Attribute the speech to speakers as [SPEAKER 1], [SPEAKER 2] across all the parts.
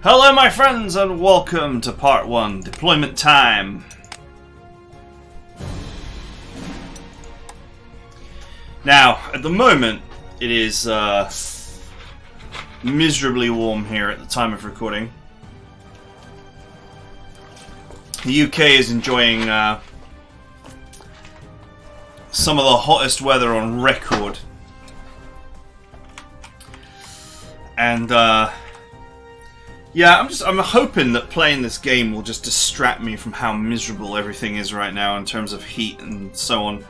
[SPEAKER 1] Hello my friends and welcome to part 1, deployment time. Now, at the moment, it is miserably warm here at the time of recording. The UK is enjoying some of the hottest weather on record. And yeah, I'm hoping that playing this game will just distract me from how miserable everything is right now in terms of heat and so on.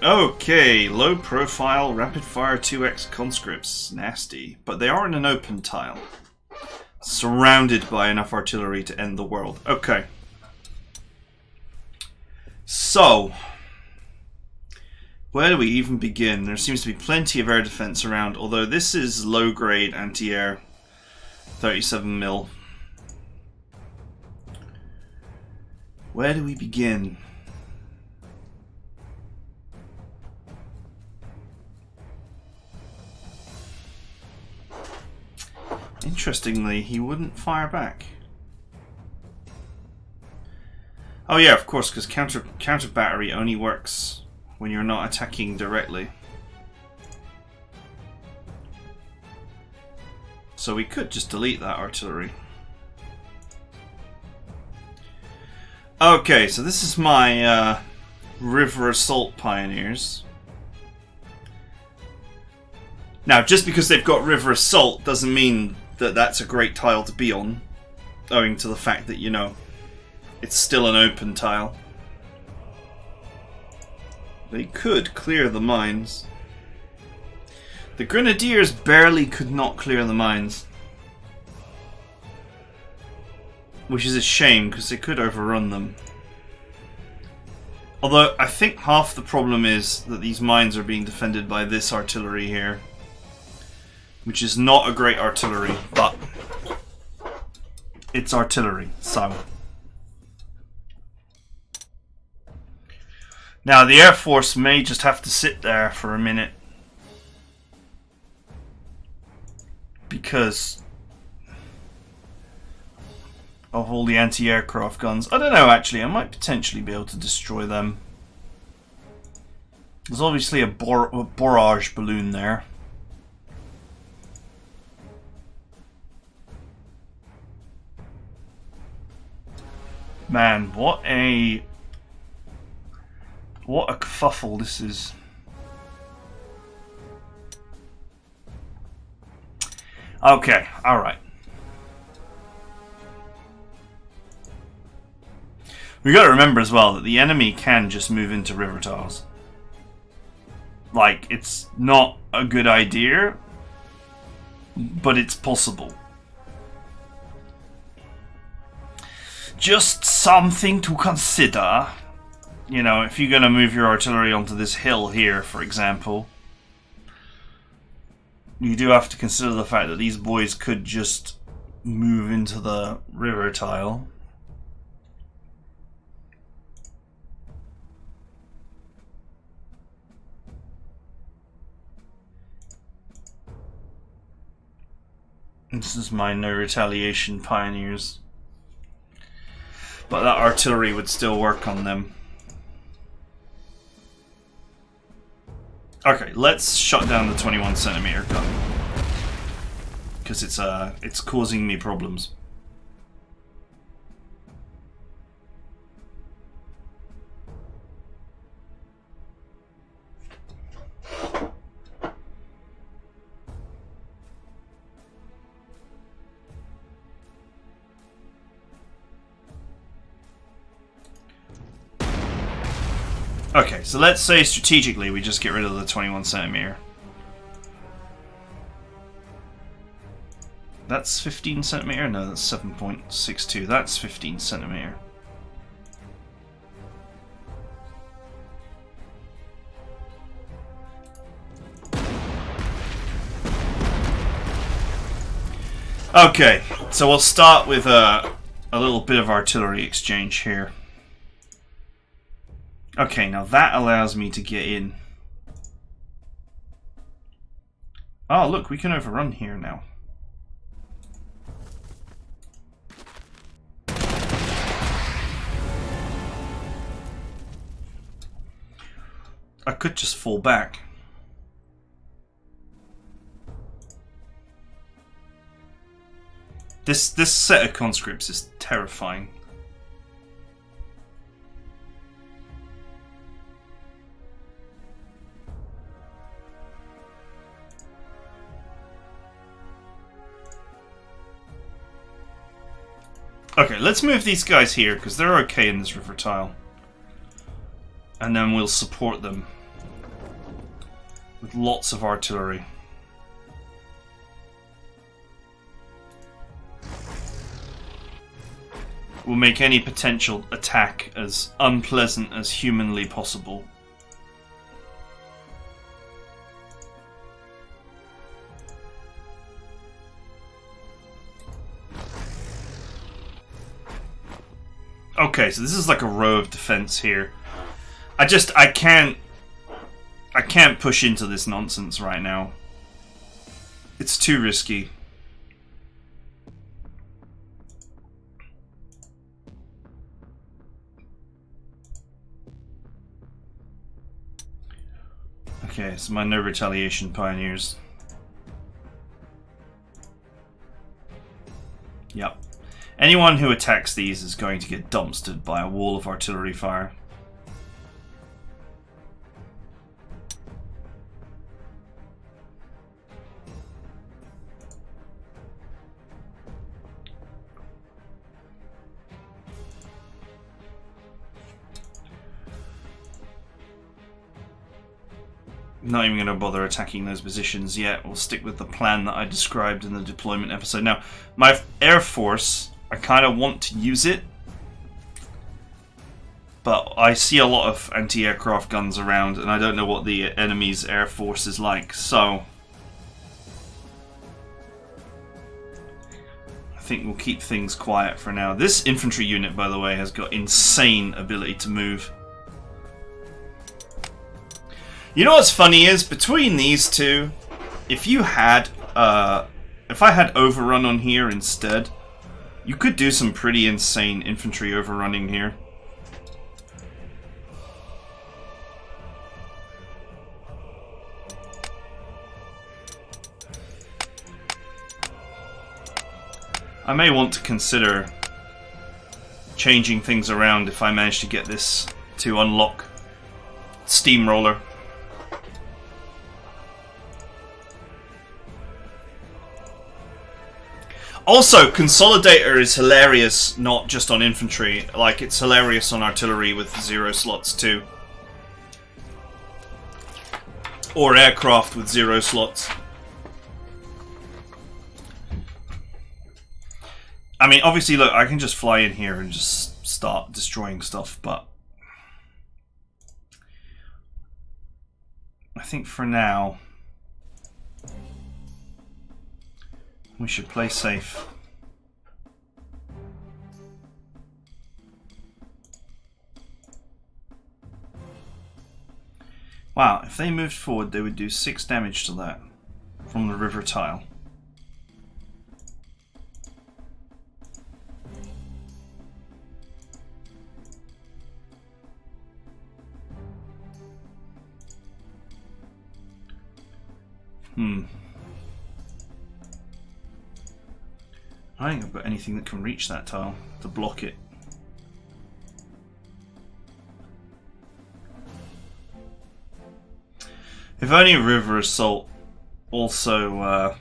[SPEAKER 1] Okay, low profile rapid fire 2x conscripts. Nasty. But they are in an open tile. Surrounded by enough artillery to end the world. Okay. So, where do we even begin? There seems to be plenty of air defense around, although this is low-grade anti-air 37mm. Where do we begin? Interestingly, he wouldn't fire back. Oh yeah, of course, because counter battery only works when you're not attacking directly. So we could just delete that artillery. Okay, so this is my river assault pioneers. Now, just because they've got river assault doesn't mean that that's a great tile to be on, owing to the fact that, you know, it's still an open tile. They could clear the mines. The Grenadiers barely could not clear the mines. Which is a shame, because they could overrun them. Although, I think half the problem is that these mines are being defended by this artillery here. Which is not a great artillery, but it's artillery, so. Now, the Air Force may just have to sit there for a minute. Because of all the anti-aircraft guns. I don't know, actually. I might potentially be able to destroy them. There's obviously a barrage balloon there. Man, what a kerfuffle this is. Okay, alright. We gotta remember as well that the enemy can just move into river tiles. Like, it's not a good idea, but it's possible. Just something to consider. You know, if you're going to move your artillery onto this hill here, for example, you do have to consider the fact that these boys could just move into the river tile. This is my no retaliation pioneers. But that artillery would still work on them. Okay, let's shut down the 21cm gun. Because it's causing me problems. Okay, so let's say strategically we just get rid of the 21cm. That's 15cm? No, that's 7.62. That's 15cm. Okay, so we'll start with a little bit of artillery exchange here. Okay, now that allows me to get in. Oh, look, we can overrun here now. I could just fall back. This set of conscripts is terrifying. Okay, let's move these guys here, because they're okay in this river tile. And then we'll support them with lots of artillery. We'll make any potential attack as unpleasant as humanly possible. Okay, so this is like a row of defense here. I can't push into this nonsense right now. It's too risky. Okay, so my no retaliation pioneers. Yep. Anyone who attacks these is going to get dumpstered by a wall of artillery fire. Not even going to bother attacking those positions yet. We'll stick with the plan that I described in the deployment episode. Now, my Air Force, I kind of want to use it, but I see a lot of anti-aircraft guns around, and I don't know what the enemy's Air Force is like, so I think we'll keep things quiet for now. This infantry unit, by the way, has got insane ability to move. You know what's funny is, between these two, if you had, if I had overrun on here instead, you could do some pretty insane infantry overrunning here. I may want to consider changing things around if I manage to get this to unlock Steamroller. Also, Consolidator is hilarious, not just on infantry. Like, it's hilarious on artillery with 0 slots too. Or aircraft with 0 slots. I mean, obviously, look, I can just fly in here and just start destroying stuff, but I think for now we should play safe. Wow, if they moved forward, they would do 6 damage to that from the river tile. I ain't got anything that can reach that tile to block it. If only River Assault also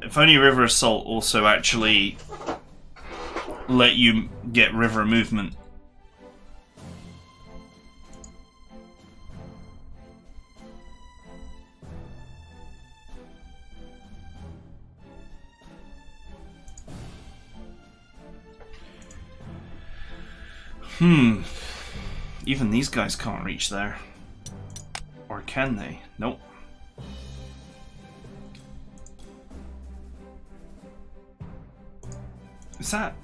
[SPEAKER 1] if only River Assault also actually let you get river movement. Even these guys can't reach there. Or can they? Nope. Is that...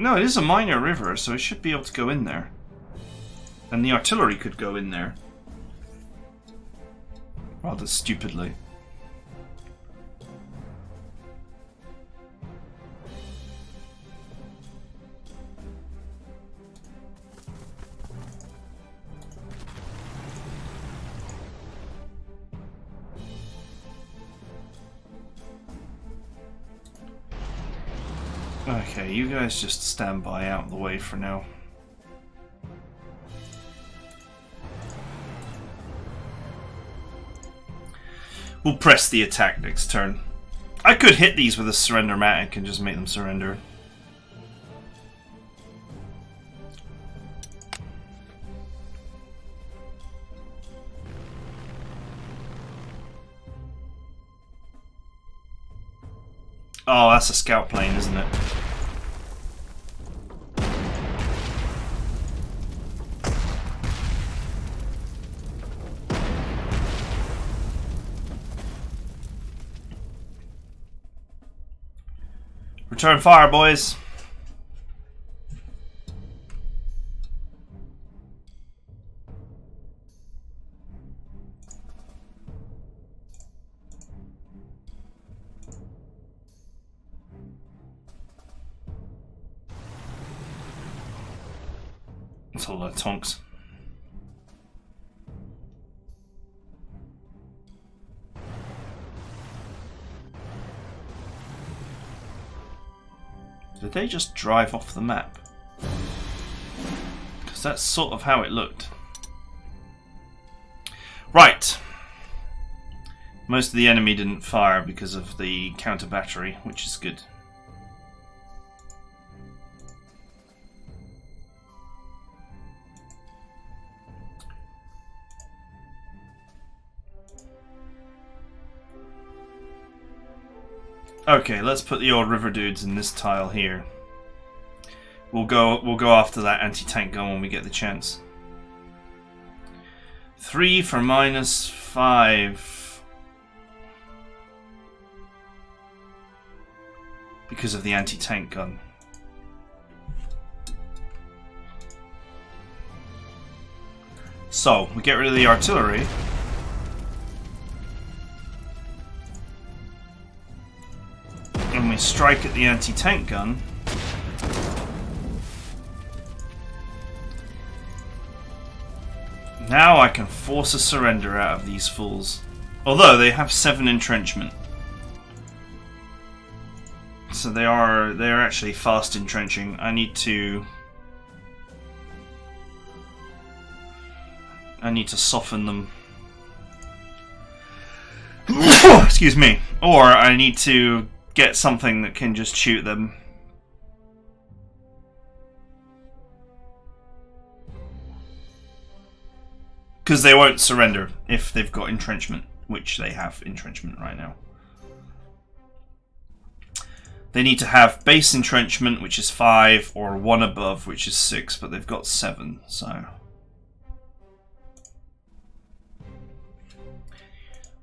[SPEAKER 1] No, it is a minor river, so it should be able to go in there. And the artillery could go in there. Rather stupidly. Okay, you guys just stand by out of the way for now. We'll press the attack next turn. I could hit these with a surrender-matic and just make them surrender. Oh, that's a scout plane, isn't it? Return fire, boys. That's a lot of tonks. Did they just drive off the map? Because that's sort of how it looked. Right. Most of the enemy didn't fire because of the counter battery, which is good. Okay, let's put the old river dudes in this tile here. We'll go after that anti-tank gun when we get the chance. 3 for -5. Because of the anti-tank gun. So, we get rid of the artillery. And we strike at the anti-tank gun. Now I can force a surrender out of these fools. Although they have 7 entrenchment. So they're actually fast entrenching. I need to soften them. Excuse me. Or I need to get something that can just shoot them. Because they won't surrender if they've got entrenchment, which they have entrenchment right now. They need to have base entrenchment, which is 5, or 1 above, which is 6, but they've got 7, so...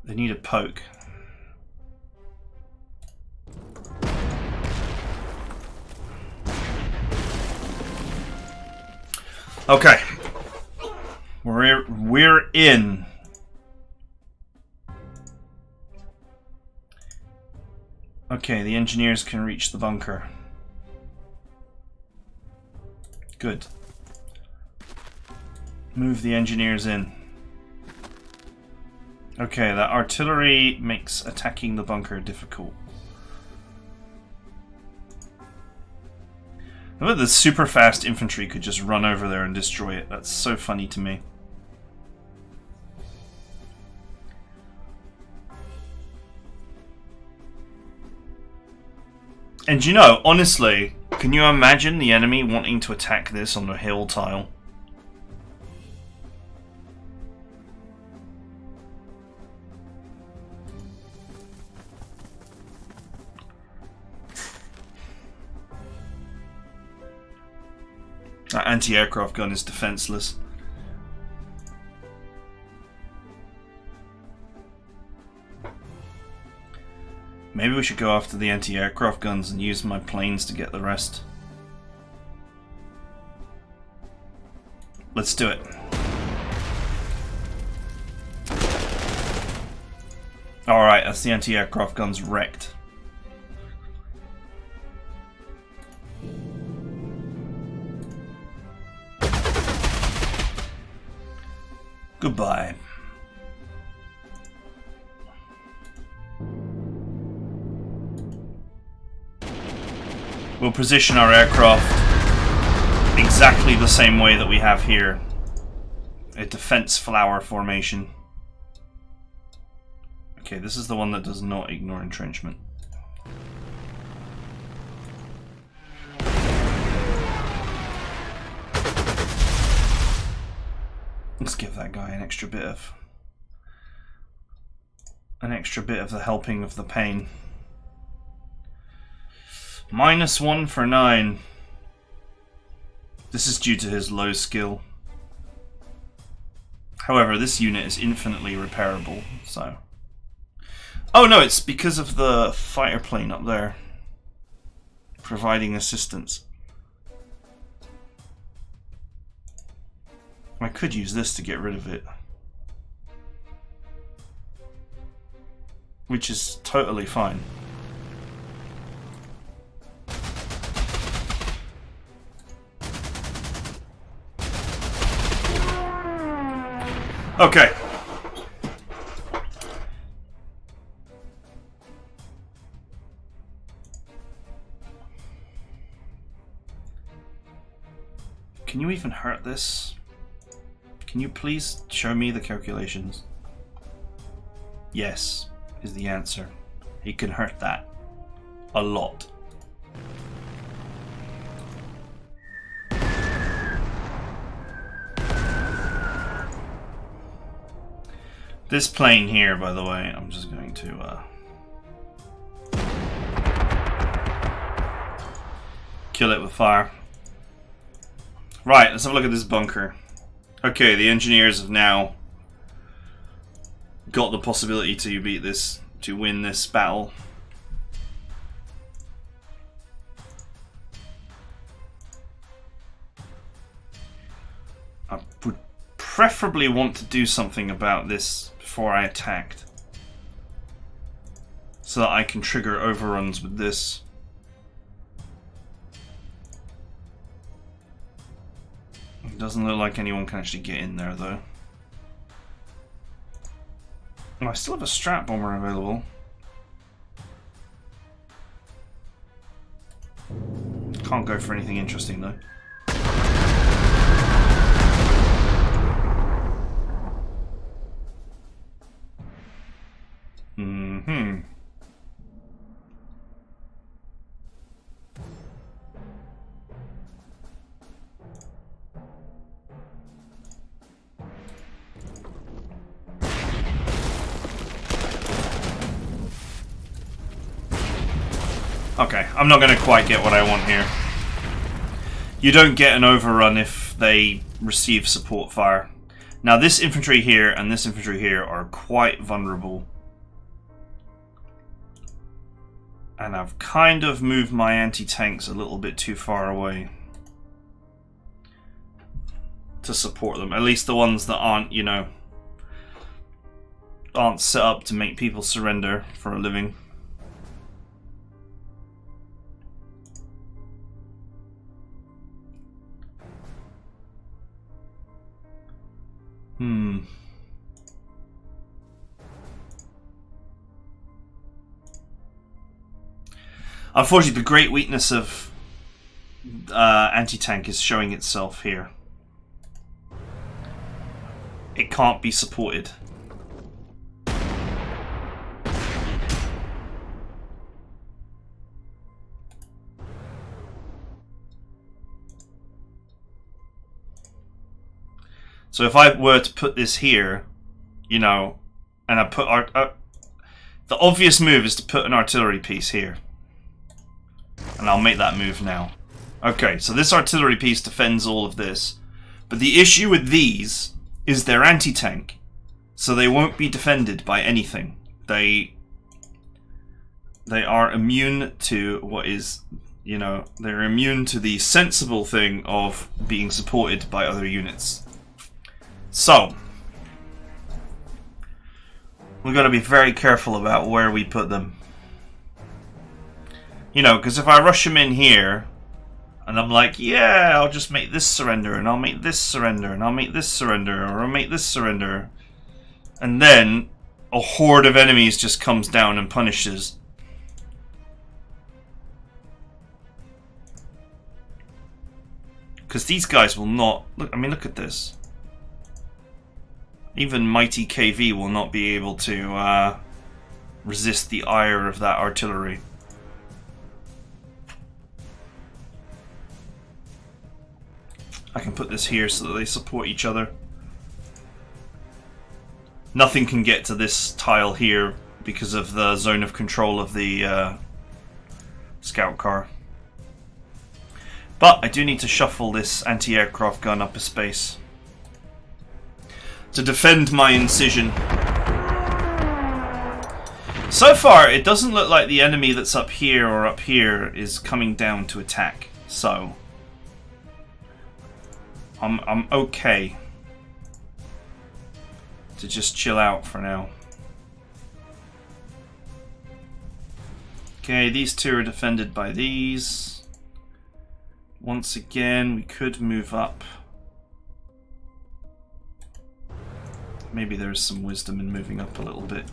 [SPEAKER 1] They need a poke. Okay. We're in. Okay, the engineers can reach the bunker. Good. Move the engineers in. Okay, that artillery makes attacking the bunker difficult. I bet the super fast infantry could just run over there and destroy it. That's so funny to me. And you know, honestly, can you imagine the enemy wanting to attack this on the hill tile? That anti-aircraft gun is defenseless. Maybe we should go after the anti-aircraft guns and use my planes to get the rest. Let's do it. Alright, that's the anti-aircraft guns wrecked. Goodbye. We'll position our aircraft exactly the same way that we have here. A defense flower formation. Okay, this is the one that does not ignore entrenchment. Let's give that guy an extra bit of the helping of the pain. -1 for 9. This is due to his low skill. However, this unit is infinitely repairable, so... Oh no, it's because of the fighter plane up there providing assistance. I could use this to get rid of it, which is totally fine. Okay. Can you even hurt this? Can you please show me the calculations? Yes, is the answer. He can hurt that. A lot. This plane here, by the way, I'm just going to kill it with fire. Right, let's have a look at this bunker. Okay, the engineers have now got the possibility to beat this, to win this battle. I would preferably want to do something about this before I attacked, so that I can trigger overruns with this. It doesn't look like anyone can actually get in there though. Oh, I still have a strap bomber available. Can't go for anything interesting though. Okay, I'm not going to quite get what I want here. You don't get an overrun if they receive support fire. Now this infantry here and this infantry here are quite vulnerable. And I've kind of moved my anti-tanks a little bit too far away to support them. At least the ones that aren't, you know, aren't set up to make people surrender for a living. Unfortunately, the great weakness of anti-tank is showing itself here. It can't be supported. So if I were to put this here, you know, and I put the obvious move is to put an artillery piece here. And I'll make that move now. Okay, so this artillery piece defends all of this. But the issue with these is they're anti-tank. So they won't be defended by anything. They are immune to what is, you know, they're immune to the sensible thing of being supported by other units. So, we've got to be very careful about where we put them. You know, because if I rush them in here, and I'm like, yeah, I'll just make this surrender, and I'll make this surrender, and I'll make this surrender, or I'll make this surrender, and then a horde of enemies just comes down and punishes. Because these guys will not... Look, I mean, look at this. Even mighty KV will not be able to resist the ire of that artillery. I can put this here so that they support each other. Nothing can get to this tile here because of the zone of control of the scout car. But I do need to shuffle this anti-aircraft gun up a space to defend my incision. So far, it doesn't look like the enemy that's up here or up here is coming down to attack. So I'm okay to just chill out for now. Okay, these two are defended by these. Once again, we could move up. Maybe there's some wisdom in moving up a little bit.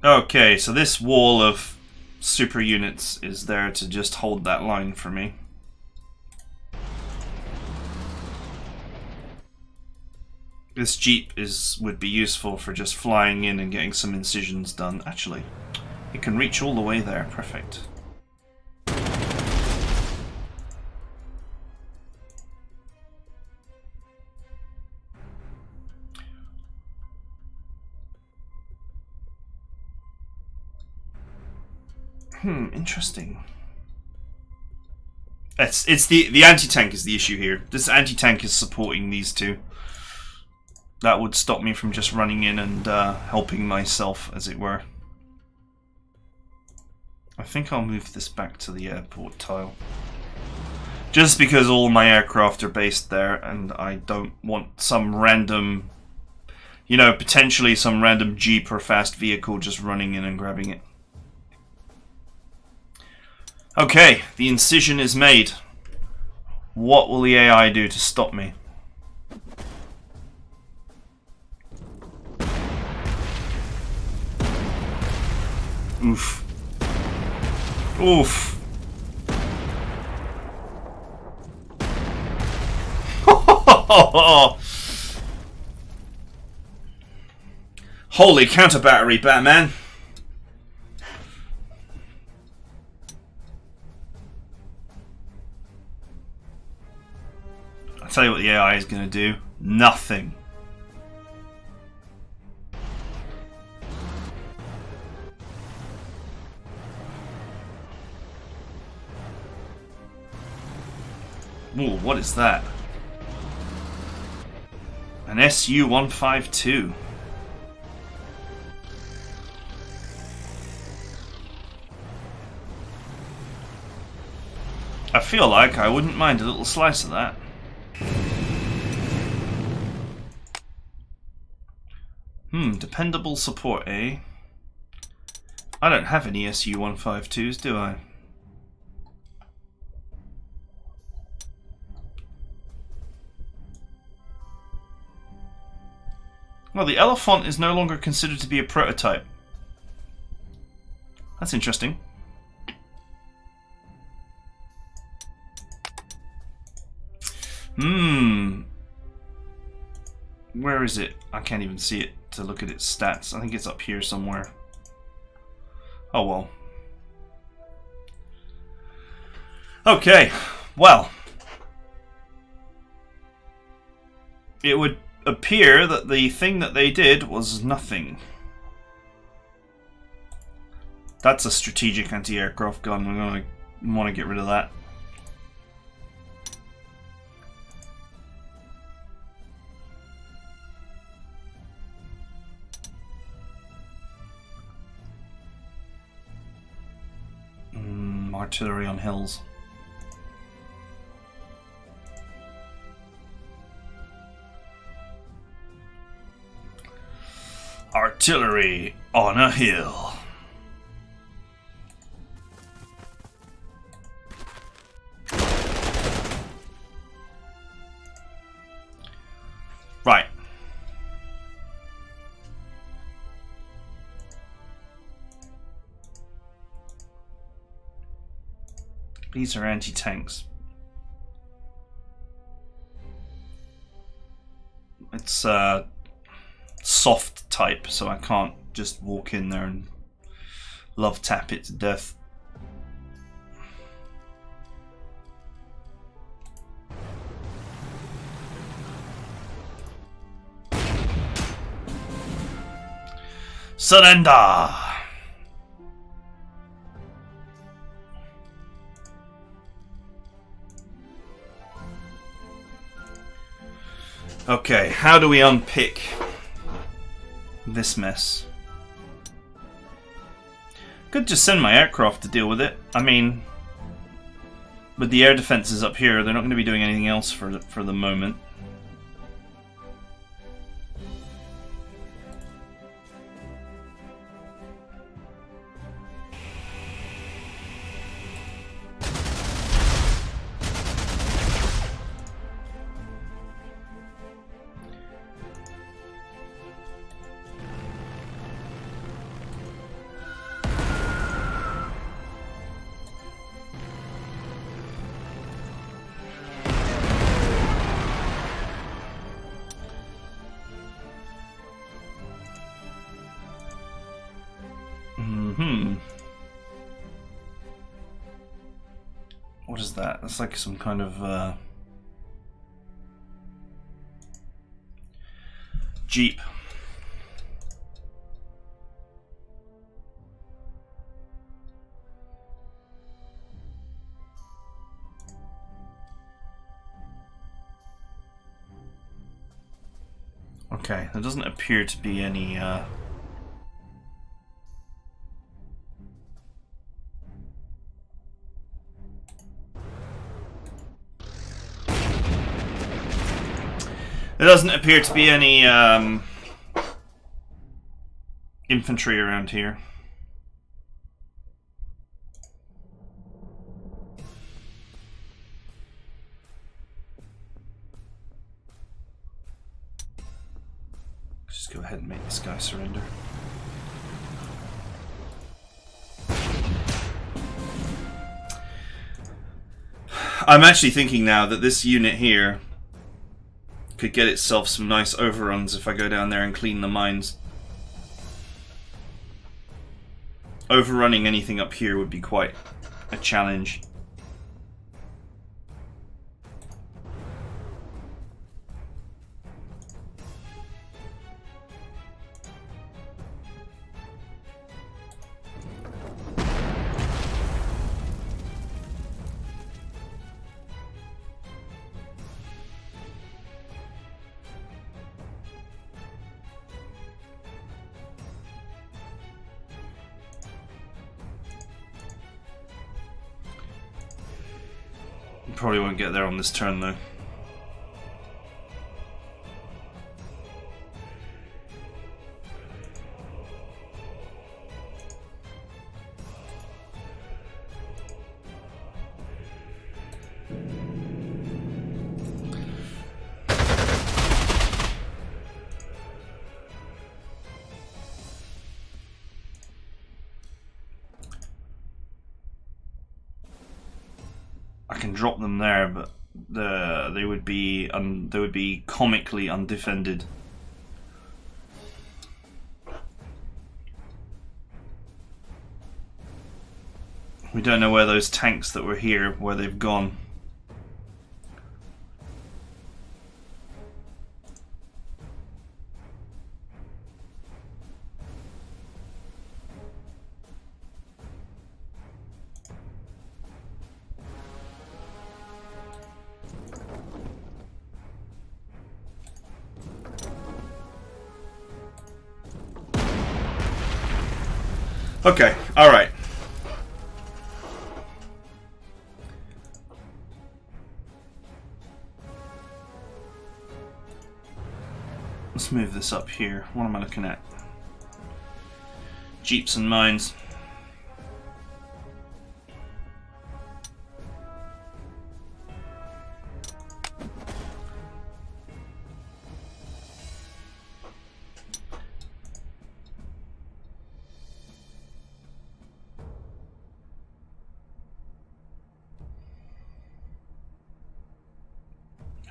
[SPEAKER 1] Okay, so this wall of super units is there to just hold that line for me. This jeep would be useful for just flying in and getting some incisions done. Actually, it can reach all the way there. Perfect. Interesting. It's the anti-tank is the issue here. This anti-tank is supporting these two. That would stop me from just running in and helping myself, as it were. I think I'll move this back to the airport tile. Just because all my aircraft are based there, and I don't want some random, you know, potentially some random jeep or fast vehicle just running in and grabbing it. Okay, the incision is made. What will the AI do to stop me? Oof. Oof. Holy counter battery, Batman. I'll tell you what the AI is going to do. Nothing. Ooh, what is that? An SU-152. I feel like I wouldn't mind a little slice of that. Dependable support, eh? I don't have any SU-152s, do I? Well, the Elephant is no longer considered to be a prototype. That's interesting. Where is it? I can't even see it to look at its stats. I think it's up here somewhere. Oh well. Okay, well. It would appear that the thing that they did was nothing. That's a strategic anti-aircraft gun. We're going to want to get rid of that. artillery on hills. Artillery on a hill. Right. These are anti-tanks. It's soft type, so I can't just walk in there and love tap it to death. Surrender! Okay, how do we unpick this mess? Could just send my aircraft to deal with it. I mean, with the air defenses up here, they're not going to be doing anything else for the moment. What is that? That's like some kind of Jeep. Okay, there doesn't appear to be any there doesn't appear to be any infantry around here. Just go ahead and make this guy surrender. I'm actually thinking now that this unit here could get itself some nice overruns if I go down there and clean the mines. Overrunning anything up here would be quite a challenge. Probably won't get there on this turn though. I can drop them there, but they would be comically undefended. We don't know where those tanks that were here, where they've gone. Okay, alright. this up here. What am I looking at? Jeeps and mines.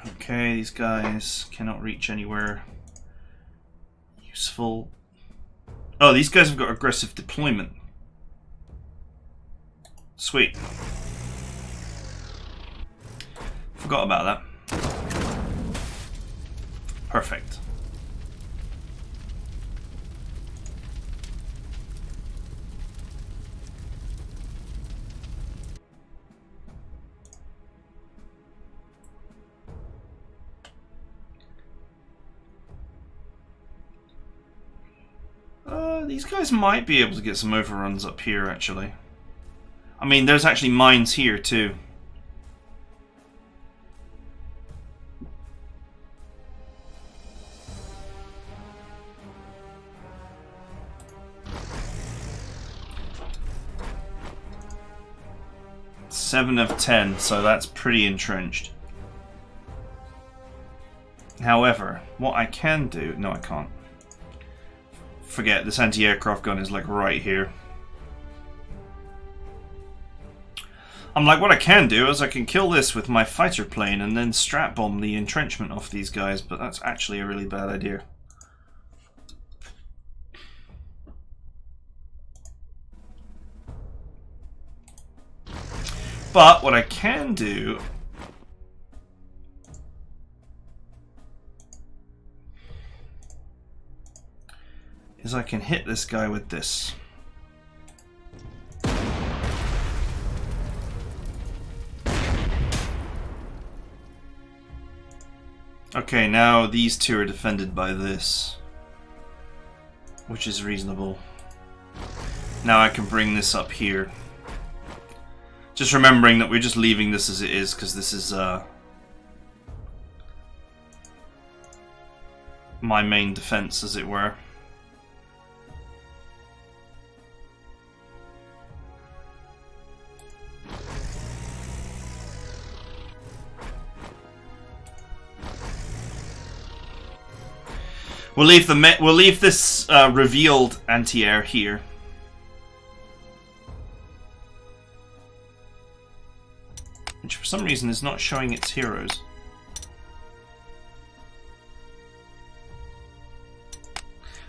[SPEAKER 1] Okay, these guys cannot reach anywhere useful. Oh, these guys have got aggressive deployment. Sweet. Forgot about that. Perfect. These guys might be able to get some overruns up here, actually. I mean, there's actually mines here, too. Seven of 10, so that's pretty entrenched. However, what I can do... No, I can't. Forget, this anti-aircraft gun is like right here. I'm like, what I can do is I can kill this with my fighter plane and then strap bomb the entrenchment off these guys, but that's actually a really bad idea. But what I can do is I can hit this guy with this. Okay, now these two are defended by this, which is reasonable. Now I can bring this up here. Just remembering that we're just leaving this as it is, because this is my main defense, as it were. We'll leave this revealed anti-air here. Which for some reason is not showing its heroes.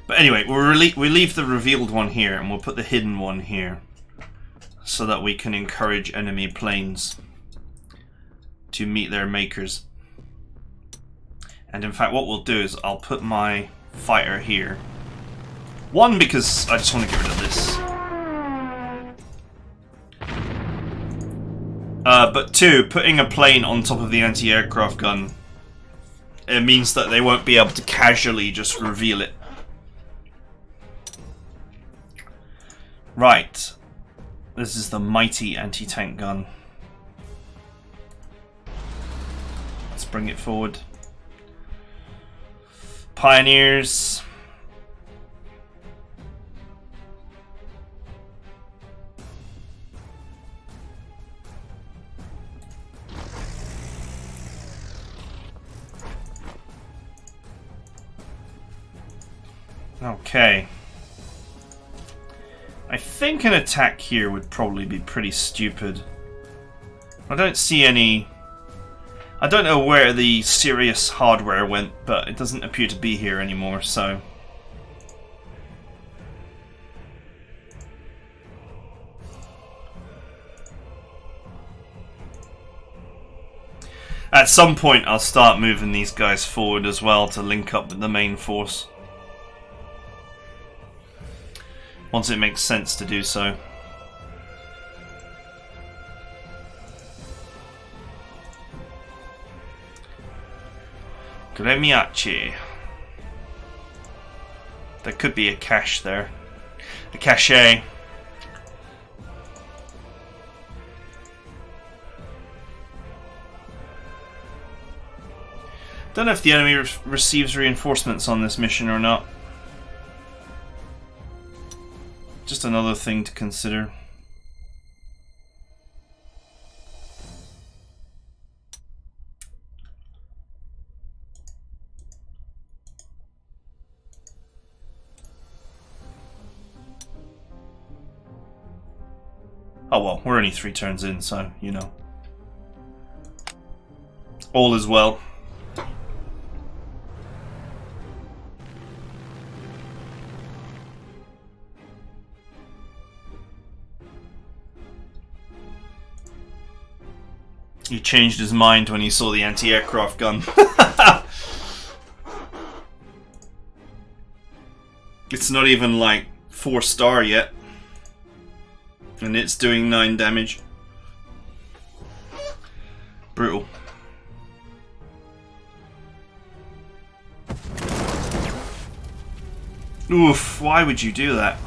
[SPEAKER 1] But anyway, we leave the revealed one here and we'll put the hidden one here. So that we can encourage enemy planes to meet their makers. And in fact what we'll do is I'll put my fighter here. One, because I just want to get rid of this. But two, putting a plane on top of the anti-aircraft gun, it means that they won't be able to casually just reveal it. Right. This is the mighty anti-tank gun. Let's bring it forward. Pioneers. Okay. I think an attack here would probably be pretty stupid. I don't see any... I don't know where the serious hardware went, but it doesn't appear to be here anymore, so... At some point I'll start moving these guys forward as well to link up with the main force. Once it makes sense to do so. Gremiace. There could be a cache there. A cache. Don't know if the enemy receives reinforcements on this mission or not. Just another thing to consider. Oh well, we're only 3 turns in, so, you know. All is well. He changed his mind when he saw the anti-aircraft gun. It's not even like 4-star yet. And it's doing 9 damage. Brutal. Oof, why would you do that?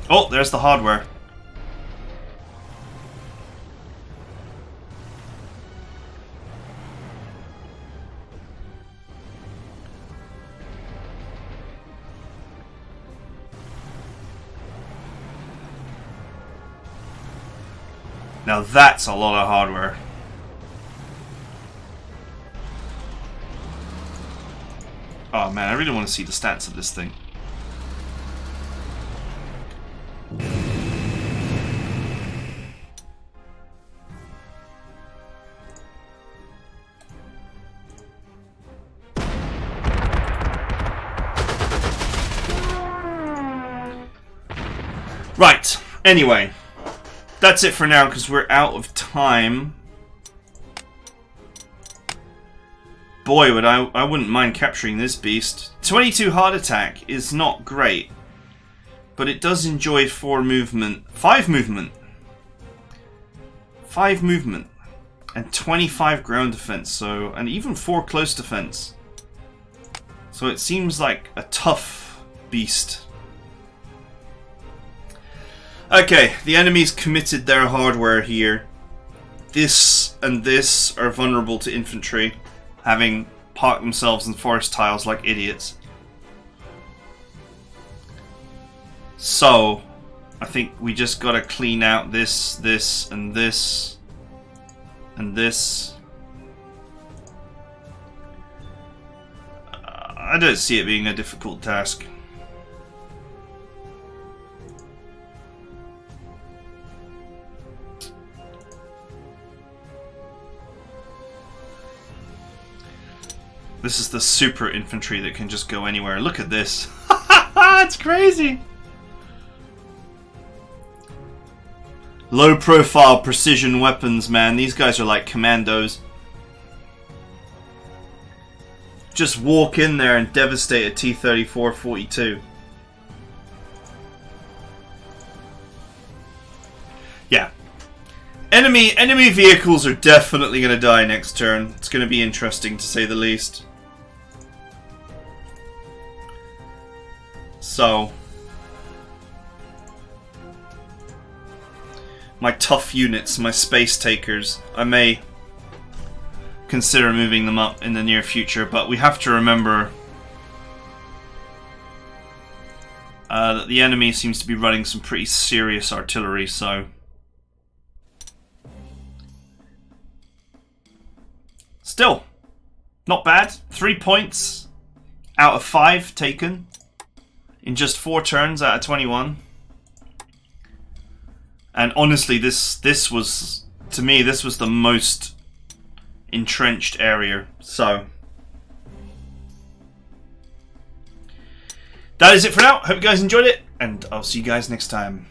[SPEAKER 1] Oh, there's the hardware. Now that's a lot of hardware. Oh man, I really want to see the stats of this thing. Right, anyway. That's it for now, because we're out of time. Boy, I wouldn't mind capturing this beast. 22 heart attack is not great, but it does enjoy 5 movement, and 25 ground defense. So, and even 4 close defense. So it seems like a tough beast. Okay, the enemy's committed their hardware here. This and this are vulnerable to infantry, having parked themselves in forest tiles like idiots. So, I think we just gotta clean out this, this, and this, and this. I don't see it being a difficult task. This is the super infantry that can just go anywhere. Look at this. It's crazy. Low profile precision weapons, man. These guys are like commandos. Just walk in there and devastate a T-34-42. Yeah. Enemy vehicles are definitely going to die next turn. It's going to be interesting to say the least. So, my tough units, my space takers, I may consider moving them up in the near future, but we have to remember that the enemy seems to be running some pretty serious artillery, so still, not bad. 3 points out of 5 taken in just 4 turns out of 21. And honestly, this was, to me, this was the most entrenched area. So that is it for now. Hope you guys enjoyed it, and I'll see you guys next time.